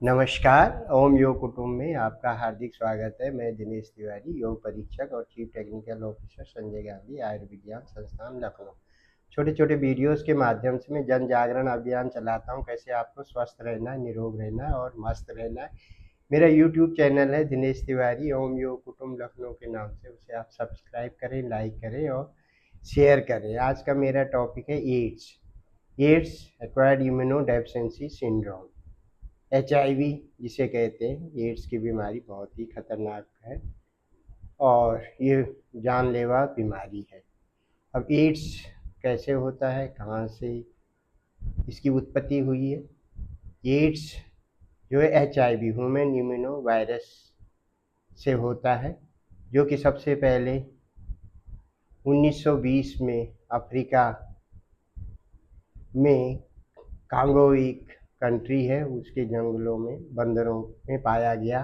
नमस्कार, ओम योग कुटुंब में आपका हार्दिक स्वागत है। मैं दिनेश तिवारी, योग परीक्षक और chief technical officer Sanjay Gandhi आयुर्विज्ञान संस्थान लखनऊ। छोटे-छोटे वीडियोज़ के माध्यम से मैं जन जागरण अभियान चलाता हूं, कैसे आपको स्वस्थ रहना है, निरोग रहना है और मस्त रहना है। मेरा यूट्यूब चैनल है दिनेश तिवारी ओम योग कुटुंब लखनऊ के नाम से, उसे आप सब्सक्राइब करें, लाइक करें और शेयर करें। आज का मेरा टॉपिक है AIDS. AIDS acquired immunodeficiency syndrome, HIV जिसे कहते हैं। एड्स की बीमारी बहुत ही खतरनाक है और ये जानलेवा बीमारी है। अब एड्स कैसे होता है, कहाँ से इसकी उत्पत्ति हुई है? एड्स जो है HIV ह्यूमन इम्यूनो वायरस से होता है, जो कि सबसे पहले 1920 में अफ्रीका में कांगो एक कंट्री है, उसके जंगलों में बंदरों में पाया गया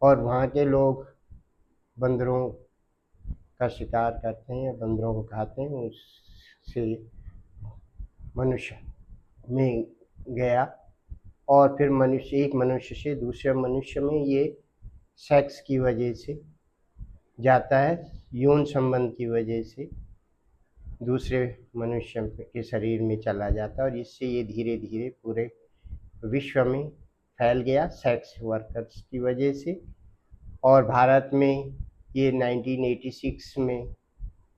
और वहाँ के लोग बंदरों का शिकार करते हैं, बंदरों को खाते हैं। उससे मनुष्य में गया और फिर एक मनुष्य से दूसरे मनुष्य में ये सेक्स की वजह से जाता है, यौन संबंध की वजह से दूसरे मनुष्य के शरीर में चला जाता है और इससे ये धीरे धीरे पूरे विश्व में फैल गया सेक्स वर्कर्स की वजह से। और भारत में ये 1986 में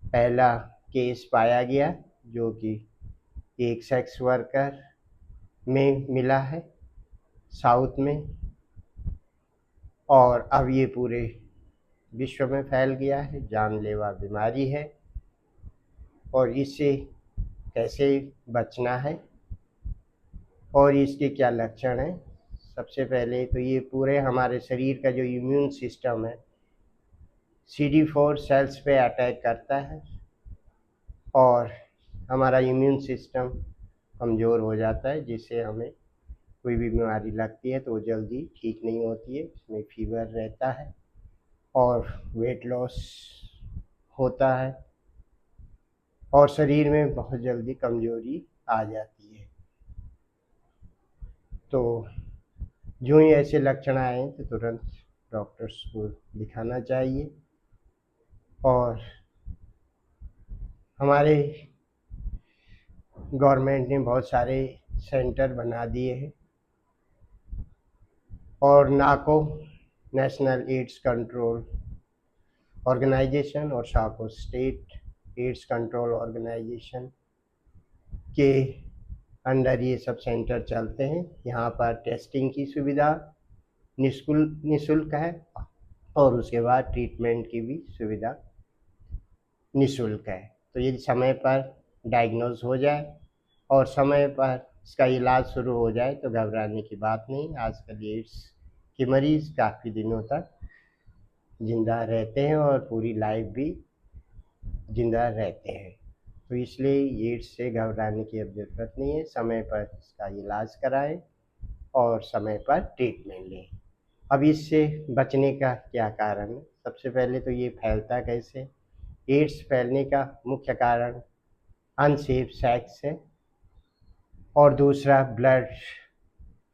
पहला केस पाया गया, जो कि एक सेक्स वर्कर में मिला है साउथ में, और अब ये पूरे विश्व में फैल गया है, जानलेवा बीमारी है। और इससे कैसे बचना है और इसके क्या लक्षण हैं? सबसे पहले तो ये पूरे हमारे शरीर का जो इम्यून सिस्टम है CD4 सेल्स पे अटैक करता है और हमारा इम्यून सिस्टम कमज़ोर हो जाता है, जिससे हमें कोई भी बीमारी लगती है तो वो जल्दी ठीक नहीं होती है। इसमें फीवर रहता है और वेट लॉस होता है और शरीर में बहुत जल्दी कमज़ोरी आ जाती है। तो जो ही ऐसे लक्षण आए तो तुरंत डॉक्टर्स को दिखाना चाहिए। और हमारे गवर्नमेंट ने बहुत सारे सेंटर बना दिए हैं और नाको नेशनल एड्स कंट्रोल ऑर्गेनाइजेशन और साको स्टेट एड्स कंट्रोल ऑर्गेनाइजेशन के अंडर ये सब सेंटर चलते हैं। यहाँ पर टेस्टिंग की सुविधा निःशुल्क है और उसके बाद ट्रीटमेंट की भी सुविधा निःशुल्क है। तो यदि समय पर डायग्नोज हो जाए और समय पर इसका इलाज शुरू हो जाए तो घबराने की बात नहीं। आजकल एड्स के मरीज़ काफ़ी दिनों तक ज़िंदा रहते हैं और पूरी लाइफ भी ज़िंदा रहते हैं। तो इसलिए एड्स से घबराने की अब ज़रूरत नहीं है। समय पर इसका इलाज कराएं और समय पर ट्रीटमेंट लें। अब इससे बचने का क्या कारण है? सबसे पहले तो ये फैलता कैसे? एड्स फैलने का मुख्य कारण अनसेफ सेक्स है और दूसरा ब्लड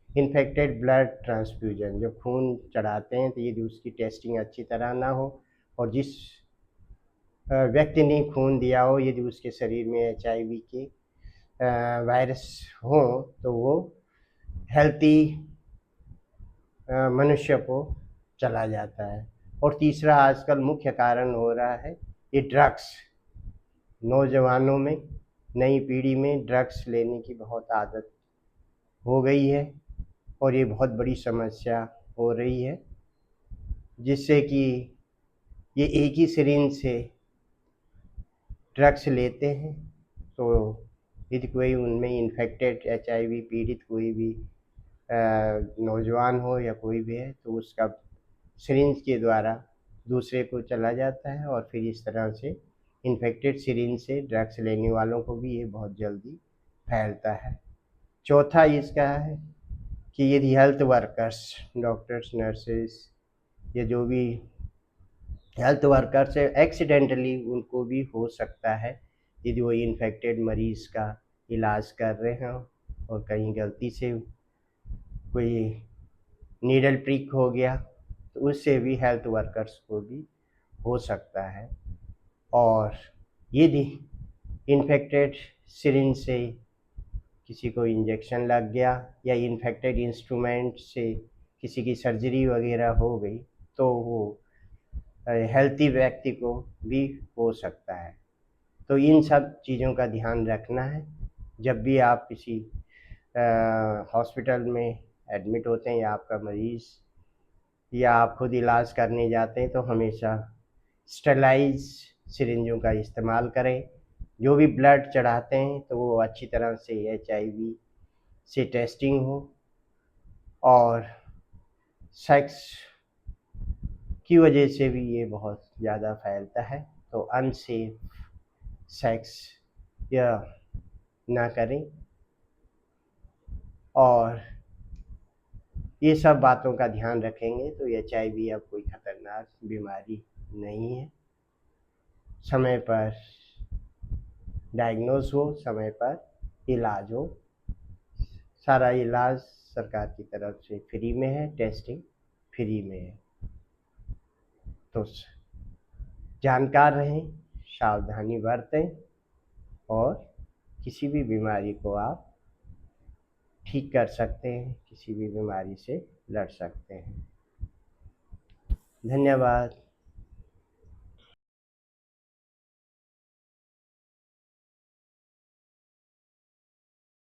इन्फेक्टेड ब्लड ट्रांसफ्यूजन। जब खून चढ़ाते हैं तो यदि उसकी टेस्टिंग अच्छी तरह ना हो और जिस व्यक्ति ने खून दिया हो यदि उसके शरीर में HIV के वायरस हो तो वो हेल्थी मनुष्य को चला जाता है। और तीसरा आजकल मुख्य कारण हो रहा है ये ड्रग्स। नौजवानों में, नई पीढ़ी में ड्रग्स लेने की बहुत आदत हो गई है और ये बहुत बड़ी समस्या हो रही है, जिससे कि ये एक ही सिरिंज से ड्रग्स लेते हैं। तो यदि कोई उनमें इन्फेक्टेड HIV पीड़ित कोई भी नौजवान हो या कोई भी है तो उसका सिरिंज के द्वारा दूसरे को चला जाता है और फिर इस तरह से इन्फेक्टेड सिरिंज से ड्रग्स लेने वालों को भी ये बहुत जल्दी फैलता है। चौथा इसका है कि यदि हेल्थ वर्कर्स, डॉक्टर्स, नर्सेस या जो भी हेल्थ वर्कर्स है, एक्सीडेंटली उनको भी हो सकता है यदि वो इन्फेक्टेड मरीज़ का इलाज कर रहे हों और कहीं गलती से कोई नीडल प्रिक हो गया तो उससे भी हेल्थ वर्कर्स को भी हो सकता है। और यदि इन्फेक्टेड सिरिंज से किसी को इंजेक्शन लग गया या इन्फेक्टेड इंस्ट्रूमेंट से किसी की सर्जरी वगैरह हो गई तो वो हेल्थी व्यक्ति को भी हो सकता है। तो इन सब चीज़ों का ध्यान रखना है जब भी आप किसी हॉस्पिटल में एडमिट होते हैं या आपका मरीज़ या आप खुद इलाज करने जाते हैं तो हमेशा स्टेलाइज सिरिंजों का इस्तेमाल करें। जो भी ब्लड चढ़ाते हैं तो वो अच्छी तरह से HIV से टेस्टिंग हो। और सेक्स की वजह से भी ये बहुत ज़्यादा फैलता है, तो अनसेफ सेक्स या ना करें। और ये सब बातों का ध्यान रखेंगे तो HIV अब कोई ख़तरनाक बीमारी नहीं है। समय पर डायग्नोज हो, समय पर इलाज हो। सारा इलाज सरकार की तरफ से फ्री में है, टेस्टिंग फ्री में है। तो जानकार रहें, सावधानी बरतें और किसी भी बीमारी को आप ठीक कर सकते हैं, किसी भी बीमारी से लड़ सकते हैं। धन्यवाद।